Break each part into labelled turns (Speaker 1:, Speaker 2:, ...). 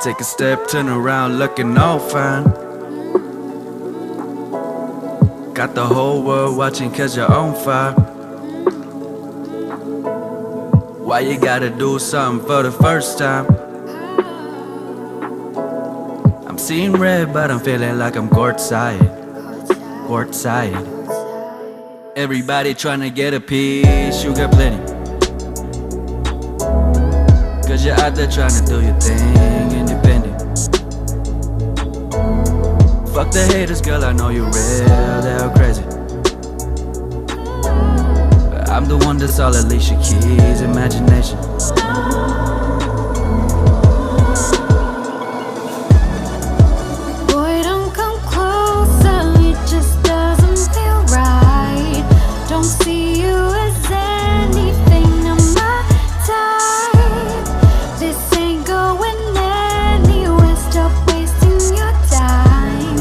Speaker 1: Take a step, turn around, looking all fine. Got the whole world watching cause you're on fire. Why you gotta do something for the first time? I'm seeing red but I'm feeling like I'm courtside. Courtside. Everybody tryna get a piece, you got plenty. Cause you're out there tryna do your thing, independent. Fuck the haters, girl, I know you're real, they're crazy. But I'm the one that's all Alicia Keys' imagination.
Speaker 2: Boy, don't come closer, it just doesn't feel right. Don't see you as anything of my type. This ain't going anywhere, stop wasting your time.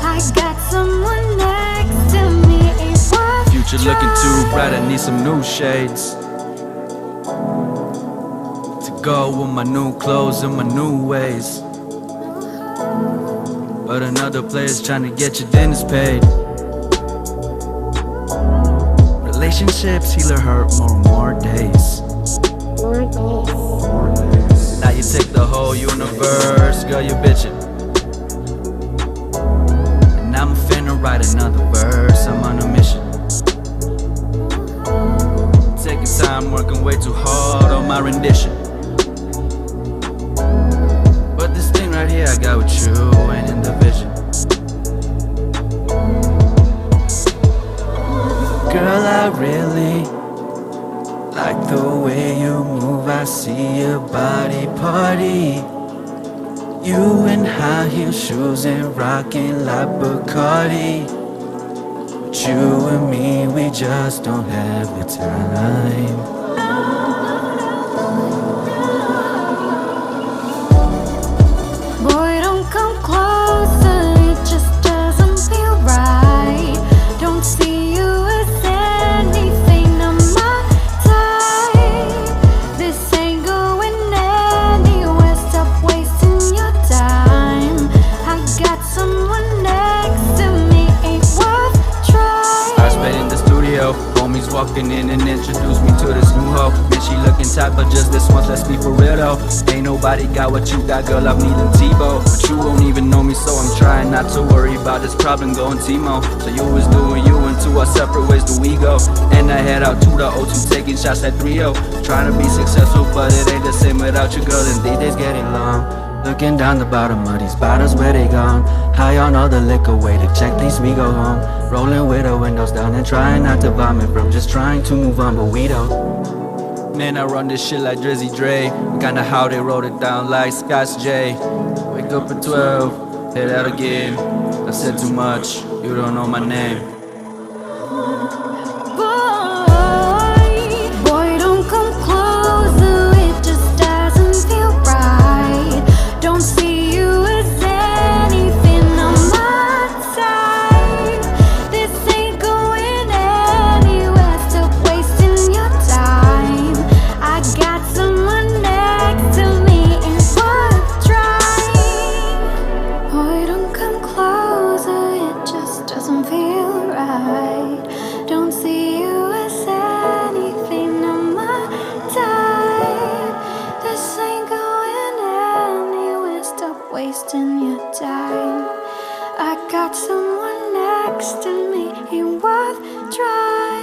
Speaker 2: I got someone next to me, ain't worth
Speaker 1: Future looking too bright, I need some new shades to go with my new clothes and my new ways. But another player's trying to get your dinners paid. Relationships heal or hurt more and more days. Now you take the whole universe, girl, you're bitching. And I'm finna write another verse, I'm on a mission. Taking time, working way too hard on my rendition. But this thing right here I got with you ain't in the vision. Girl, I really like the way you move. I see your body party. You in high heel shoes and rocking like Bacardi. But you and me, we just don't have the time.
Speaker 2: Boy, don't come closer, it just doesn't feel right. Don't see you as anything of my type. This ain't going anywhere, stop wasting your time. I got someone next to me, ain't worth trying.
Speaker 1: I spent in the studio, homies walking in and introduced me to this new hoe. Man, she looking tight, but just this once, let's be for real though. Ain't nobody got what you got, girl, I'm needing Tebow. But you won't even know me, so I'm trying not to worry about this problem going Timo. So you was doing you, and to our separate ways do we go. And I head out to the O2, taking shots at 3-0. Trying to be successful, but it ain't the same without you, girl, and these days getting long. Looking down the bottom of these bottles, where they gone? High on all the liquor, way to check, please we go home. Rolling with the windows down and trying not to vomit from just trying to move on, but we don't. Man, I run this shit like Drizzy Dre. Kinda how they wrote it down like Scotch J. Wake up at 12, head out again. I said too much, you don't know my name.
Speaker 2: Boy, don't come closer, it just doesn't feel right. Don't see you as anything on my side. This ain't going anywhere, stop wasting your time. I got someone next to me, ain't worth trying. Boy, don't come closer, it just doesn't feel right. Don't see you as anything on my type. This ain't going anywhere, stop wasting your time. I got someone next to me, ain't worth trying.